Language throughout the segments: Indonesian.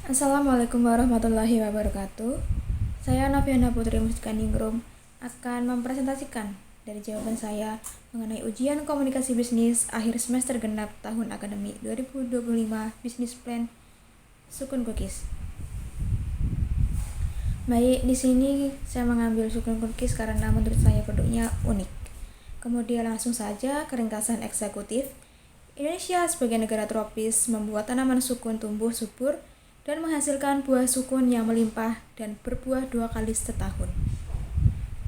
Assalamualaikum warahmatullahi wabarakatuh. Saya Noviana Putri Muskaningrum akan mempresentasikan dari jawaban saya mengenai ujian komunikasi bisnis akhir semester genap tahun akademik 2025 Business Plan Sukun Cookies. Baik, di sini saya mengambil Sukun Cookies karena menurut saya produknya unik. Kemudian langsung saja ke ringkasan eksekutif. Indonesia sebagai negara tropis membuat tanaman sukun tumbuh subur dan menghasilkan buah sukun yang melimpah dan berbuah 2 kali setahun.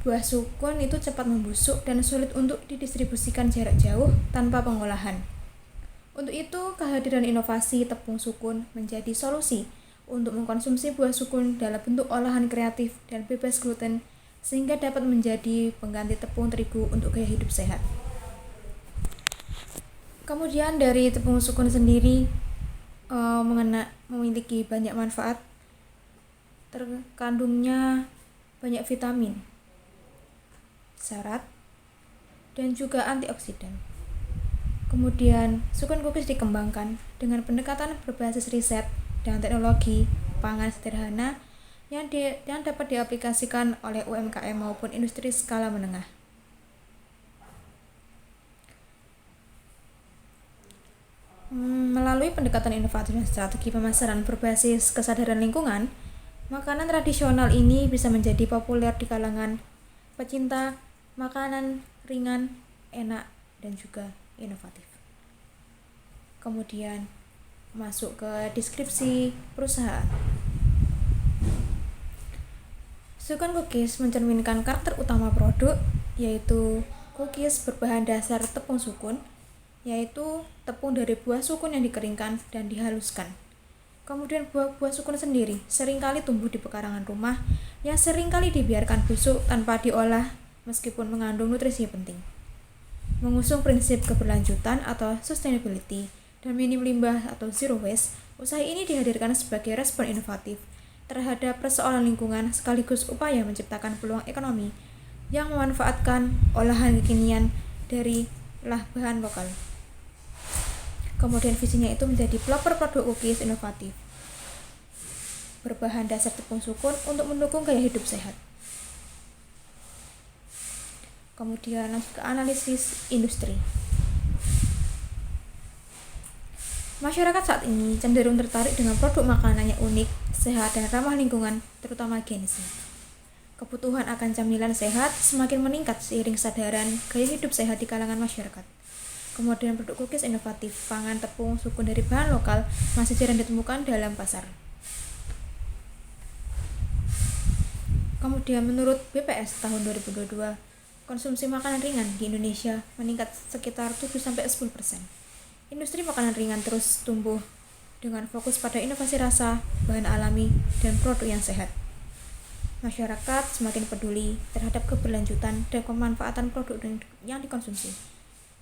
Buah sukun itu cepat membusuk dan sulit untuk didistribusikan jarak jauh tanpa pengolahan. Untuk itu, kehadiran inovasi tepung sukun menjadi solusi untuk mengkonsumsi buah sukun dalam bentuk olahan kreatif dan bebas gluten sehingga dapat menjadi pengganti tepung terigu untuk gaya hidup sehat. Kemudian dari tepung sukun sendiri memiliki banyak manfaat, terkandungnya banyak vitamin, serat, dan juga antioksidan. Kemudian sukun cookies dikembangkan dengan pendekatan berbasis riset dan teknologi pangan sederhana yang dapat diaplikasikan oleh UMKM maupun industri skala menengah. Melalui pendekatan inovatif dan strategi pemasaran berbasis kesadaran lingkungan, makanan tradisional ini bisa menjadi populer di kalangan pecinta makanan ringan, enak, dan juga inovatif. Kemudian masuk ke deskripsi perusahaan. Sukun Cookies mencerminkan karakter utama produk, yaitu cookies berbahan dasar tepung sukun, yaitu tepung dari buah sukun yang dikeringkan dan dihaluskan. Kemudian buah sukun sendiri seringkali tumbuh di pekarangan rumah yang seringkali dibiarkan busuk tanpa diolah meskipun mengandung nutrisi penting. Mengusung prinsip keberlanjutan atau sustainability dan minim limbah atau zero waste, usaha ini dihadirkan sebagai respon inovatif terhadap persoalan lingkungan sekaligus upaya menciptakan peluang ekonomi yang memanfaatkan olahan kekinian dari bahan lokal. Kemudian visinya itu menjadi pelopor produk cookies inovatif berbahan dasar tepung sukun untuk mendukung gaya hidup sehat. Kemudian lanjut ke analisis industri. Masyarakat saat ini cenderung tertarik dengan produk makanan yang unik, sehat, dan ramah lingkungan, terutama gizi. Kebutuhan akan camilan sehat semakin meningkat seiring kesadaran gaya hidup sehat di kalangan masyarakat. Kemudian produk cookies inovatif pangan tepung sukun dari bahan lokal masih jarang ditemukan dalam pasar. Kemudian menurut BPS tahun 2022, konsumsi makanan ringan di Indonesia meningkat sekitar 7-10%. Industri makanan ringan terus tumbuh dengan fokus pada inovasi rasa, bahan alami, dan produk yang sehat. Masyarakat semakin peduli terhadap keberlanjutan dan pemanfaatan produk yang dikonsumsi.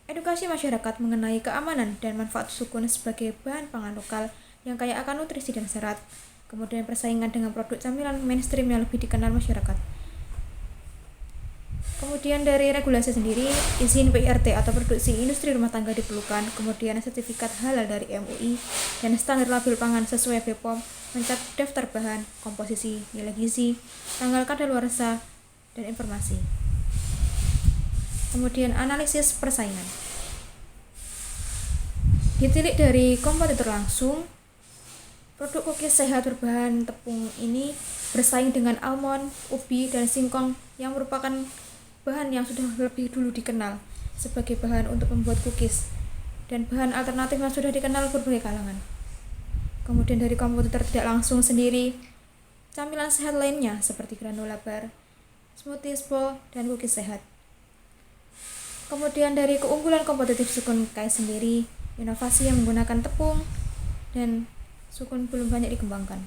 Edukasi masyarakat mengenai keamanan dan manfaat sukun sebagai bahan pangan lokal yang kaya akan nutrisi dan serat, kemudian persaingan dengan produk camilan mainstream yang lebih dikenal masyarakat. Kemudian dari regulasi sendiri, izin PIRT atau produksi industri rumah tangga diperlukan, kemudian sertifikat halal dari MUI, dan standar label pangan sesuai BPOM, mencatat daftar bahan, komposisi, nilai gizi, tanggal kadaluarsa, dan informasi. Kemudian analisis persaingan. Ditilik dari kompetitor langsung, produk cookies sehat berbahan tepung ini bersaing dengan almond, ubi, dan singkong yang merupakan bahan yang sudah lebih dulu dikenal sebagai bahan untuk membuat cookies dan bahan alternatif yang sudah dikenal berbagai kalangan. Kemudian dari kompetitor tidak langsung sendiri, camilan sehat lainnya seperti granola bar, smoothies bowl, dan cookies sehat. Kemudian dari keunggulan kompetitif sukun Kais sendiri, inovasi yang menggunakan tepung dan sukun belum banyak dikembangkan.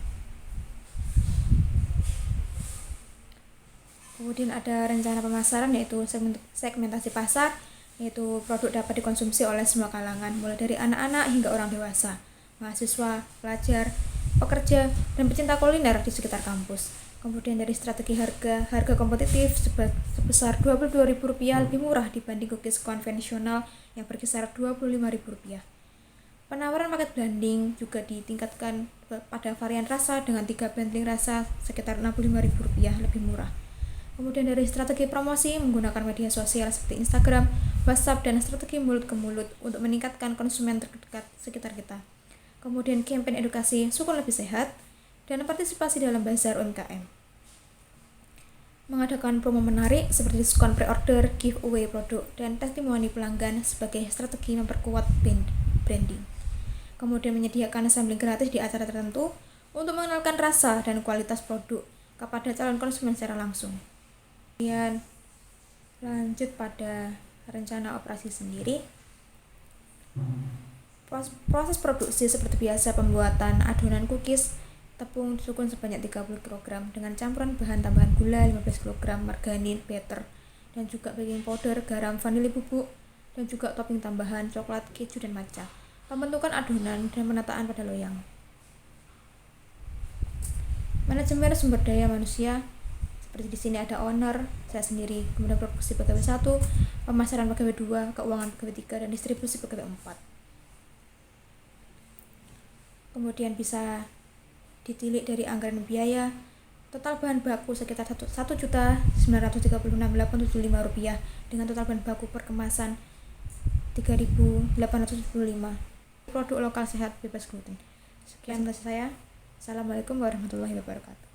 Kemudian ada rencana pemasaran yaitu segmentasi pasar, yaitu produk dapat dikonsumsi oleh semua kalangan mulai dari anak-anak hingga orang dewasa, mahasiswa, pelajar, pekerja, dan pecinta kuliner di sekitar kampus. Kemudian dari strategi harga kompetitif sebesar Rp22.000 lebih murah dibanding cookies konvensional yang berkisar Rp25.000. Penawaran paket blending juga ditingkatkan pada varian rasa dengan 3 bundling rasa sekitar Rp65.000 lebih murah. Kemudian dari strategi promosi menggunakan media sosial seperti Instagram, WhatsApp, dan strategi mulut ke mulut untuk meningkatkan konsumen terdekat sekitar kita. Kemudian campaign edukasi sukun lebih sehat dan partisipasi dalam bazar UMKM. Mengadakan promo menarik seperti diskon pre-order, giveaway produk, dan testimoni pelanggan sebagai strategi memperkuat branding. Kemudian menyediakan sampling gratis di acara tertentu untuk mengenalkan rasa dan kualitas produk kepada calon konsumen secara langsung. Kemudian lanjut pada rencana operasi sendiri. Proses produksi seperti biasa, pembuatan adonan cookies tepung sukun sebanyak 30 kg dengan campuran bahan tambahan gula 15 kg, margarin, butter, dan juga baking powder, garam, vanili bubuk, dan juga topping tambahan coklat, keju, dan matcha. Pembentukan adonan dan penataan pada loyang. Manajemen sumber daya manusia seperti di sini ada owner, saya sendiri, kemudian produksi pegawai 1, pemasaran pegawai 2, keuangan pegawai 3, dan distribusi pegawai 4. Kemudian bisa ditilik dari anggaran biaya. Total bahan baku sekitar Rp1.936.875 dengan total bahan baku per kemasan 3.875. Produk lokal sehat bebas gluten. Sekian dari saya. Assalamualaikum warahmatullahi wabarakatuh.